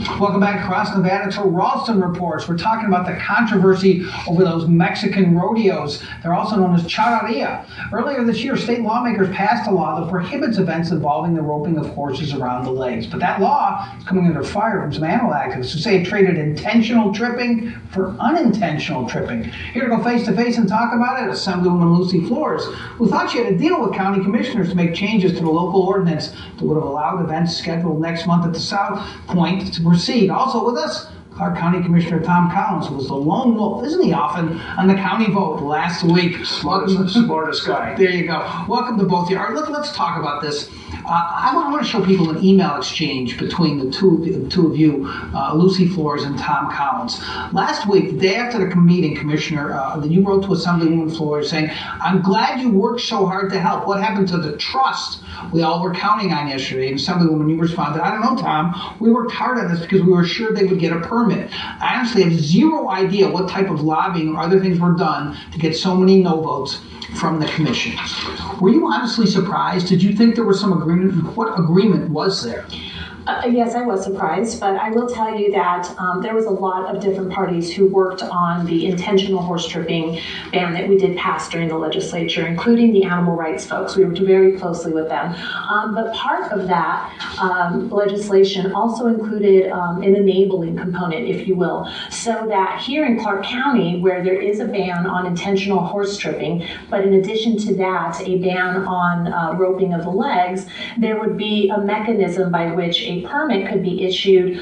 Welcome back across Nevada to Ralston Reports. We're talking about the controversy over those Mexican rodeos. They're also known as charreria. Earlier this year, state lawmakers passed a law that prohibits events involving the roping of horses around the legs. But that law is coming under fire from some animal activists who say it traded intentional tripping for unintentional tripping. Here to go face-to-face and talk about it, Assemblywoman Flores, who thought she had to deal with county commissioners to make changes to the local ordinance that would have allowed events scheduled next month at the South Point to proceed. Also with us, Clark County Commissioner Tom Collins, who was the lone wolf, isn't he often, on the county vote last week. Smartest guy. There you go. Welcome to both of you. All right, let's talk about this. I want to show people an email exchange between the two of you, Lucy Flores and Tom Collins. Last week, the day after the meeting, Commissioner, you wrote to Assemblywoman Flores saying, "I'm glad you worked so hard to help. What happened to the trust we all were counting on yesterday?" And Assemblywoman, you responded, "I don't know, Tom. We worked hard on this because we were sure they would get a permit. I honestly have zero idea what type of lobbying or other things were done to get so many no votes from the commission." Were you honestly surprised? Did you think there was some agreement? What agreement was there? Yes, I was surprised, but I will tell you that there was a lot of different parties who worked on the intentional horse tripping ban that we did pass during the legislature, including the animal rights folks. We worked very closely with them. But part of that legislation also included an enabling component, if you will, so that here in Clark County, where there is a ban on intentional horse tripping, but in addition to that, a ban on roping of the legs, there would be a mechanism by which a permit could be issued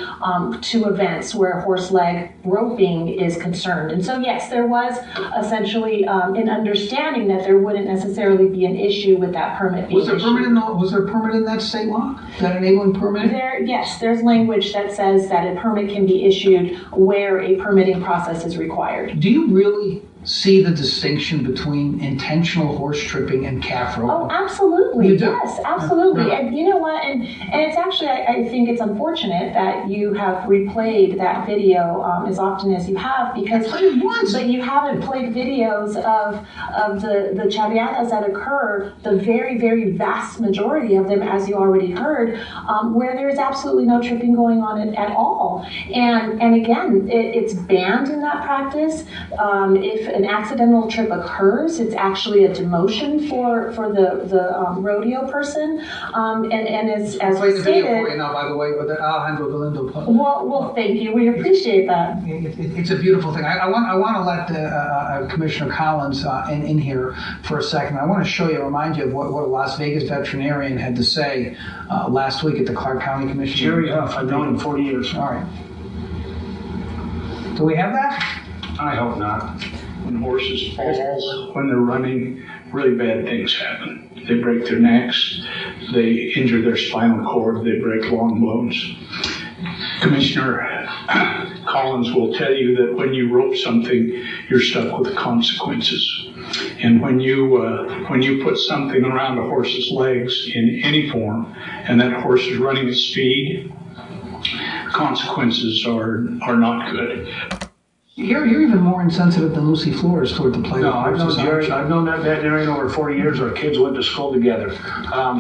to events where horse leg roping is concerned. And so, yes, there was essentially an understanding that there wouldn't necessarily be an issue with that permit being issued. Was there a permit in that state law? That enabling permit? Yes, there's language that says that a permit can be issued where a permitting process is required. Do you really see the distinction between intentional horse tripping and calf roping? Oh, absolutely. You do? Yes, absolutely. Yeah. And you know what? And it's actually, I think it's unfortunate that you have replayed that video as often as you have, because but you haven't played videos of the charreadas that occur, the very, very vast majority of them, as you already heard, where there's absolutely no tripping going on at all. And again, it's banned in that practice. If an accidental trip occurs, it's actually a demotion for the rodeo person. And as we stated, for you now, by the way, with the Alejandro Galindo. Well, thank you. We appreciate that. It's a beautiful thing. I want to let Commissioner Collins in here for a second. I want to show you, remind you of what a Las Vegas veterinarian had to say last week at the Clark County Commission. Jerry Huff, I've known him 40 years. All right. Do we have that? I hope not. When horses fall, when they're running, really bad things happen. They break their necks, they injure their spinal cord, they break long bones. Commissioner Collins will tell you that when you rope something, you're stuck with the consequences. And when you put something around a horse's legs in any form, and that horse is running at speed, consequences are not good. You're even more insensitive than Lucy Flores toward the plight of horses. I've known that veterinarian over 40 years. Our kids went to school together.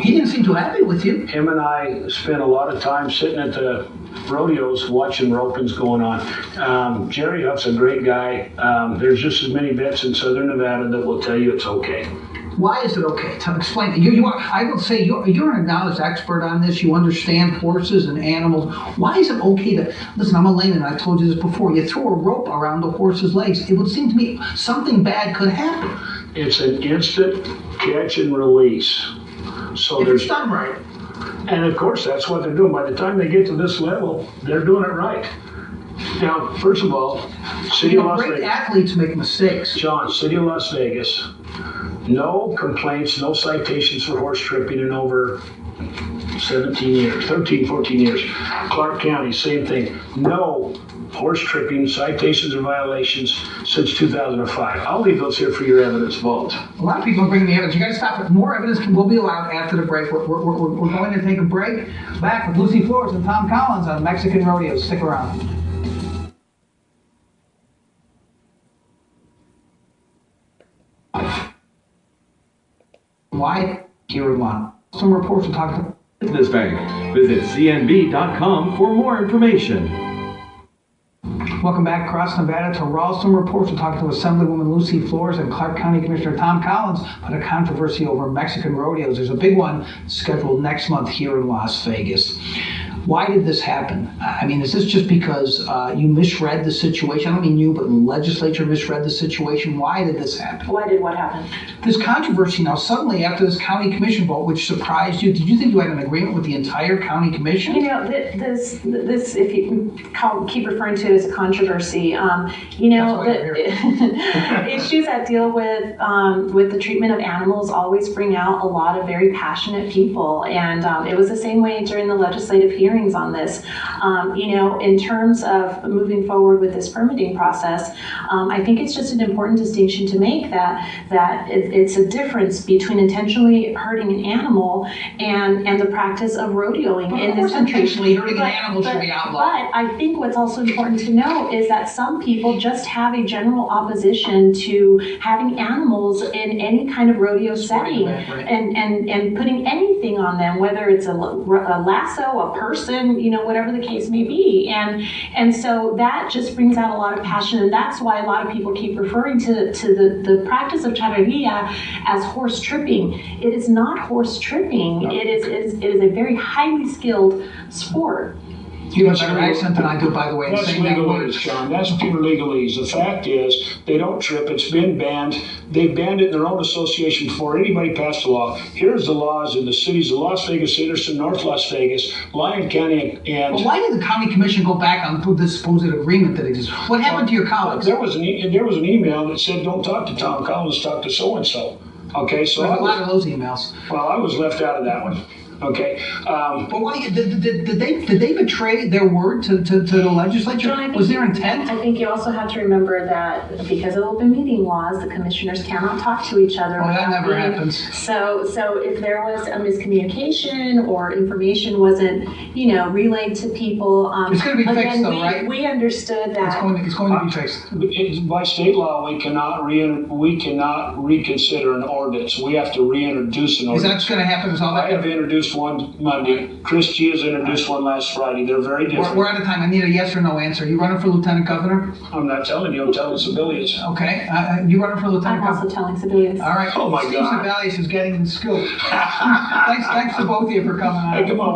He didn't seem too happy with you. Him and I spent a lot of time sitting at the rodeos watching ropings going on. Jerry Huff's a great guy. There's just as many vets in Southern Nevada that will tell you it's okay. Why is it okay? Explain. You are. I would say you're an acknowledged expert on this. You understand horses and animals. Why is it okay to listen? I'm a layman. I've told you this before. You throw a rope around the horse's legs. It would seem to me something bad could happen. It's an instant catch and release. So if it's done right. And of course, that's what they're doing. By the time they get to this level, they're doing it right. Now, first of all, City of Las Vegas. Great athletes make mistakes. John, City of Las Vegas. No complaints, no citations for horse tripping in over 17 years, 13, 14 years. Clark County, same thing. No horse tripping, citations or violations since 2005. I'll leave those here for your evidence vault. A lot of people are bringing the evidence. You got to stop it. More evidence will be allowed after the break. We're going to take a break. Back with Lucy Flores and Tom Collins on Mexican Rodeos. Stick around. Why? Here we want. Some reports are talking Business Bank. Visit cnb.com for more information. Welcome back across Nevada to Ralston Reports. We're talking to Assemblywoman Lucy Flores and Clark County Commissioner Tom Collins about a controversy over Mexican rodeos. There's a big one scheduled next month here in Las Vegas. Why did this happen? I mean, is this just because you misread the situation? I don't mean you, but the legislature misread the situation. Why did this happen? Why did what happen? This controversy now, suddenly after this county commission vote, which surprised you, did you think you had an agreement with the entire county commission? You know, this if you keep referring to it as a controversy, issues that deal with the treatment of animals always bring out a lot of very passionate people, and it was the same way during the legislative hearings on this. In terms of moving forward with this permitting process, I think it's just an important distinction to make that it's a difference between intentionally hurting an animal and the practice of rodeoing in this country. Intentionally hurting an animal should be outlawed. But I think what's also important to know is that some people just have a general opposition to having animals in any kind of rodeo setting, right. and putting anything on them, whether it's a lasso, a person, whatever the case may be. And so that just brings out a lot of passion, and that's why a lot of people keep referring to the practice of charreria as horse tripping. It is not horse tripping. No. It is a very highly skilled sport. You have a better accent than I do, by the way. That's legalese, John. That's pure legalese. The fact is, they don't trip. It's been banned. They banned it in their own association before anybody passed the law. Here's the laws in the cities of Las Vegas, Henderson, North Las Vegas, Lyon County, and... Well, why did the county commission go back on this supposed agreement that exists? What happened to your colleagues? There was an email that said, don't talk to Tom Collins, talk to so-and-so. Okay, so... There's a lot of those emails. Well, I was left out of that one. Okay. But why did they betray their word to the legislature? John, was their intent? I think you also have to remember that because of open meeting laws, the commissioners cannot talk to each other. Well, that never happens. So if there was a miscommunication or information wasn't, relayed to people, it's going to be fixed, though, right? We understood that it's going to be fixed. By state law, we cannot reconsider an ordinance. We have to reintroduce an ordinance. Is that what's going to happen? Is all that? I have introduced one Monday. Chris G has introduced one last Friday. They're very different. We're out of time. I need a yes or no answer. You running for lieutenant governor? I'm not telling you. I'm telling civilians. Okay. You running for lieutenant governor? I'm also telling civilians. All right. Oh my Steve God. Sebelius is getting in the scoop. Thanks to both of you for coming on. Hey, come on.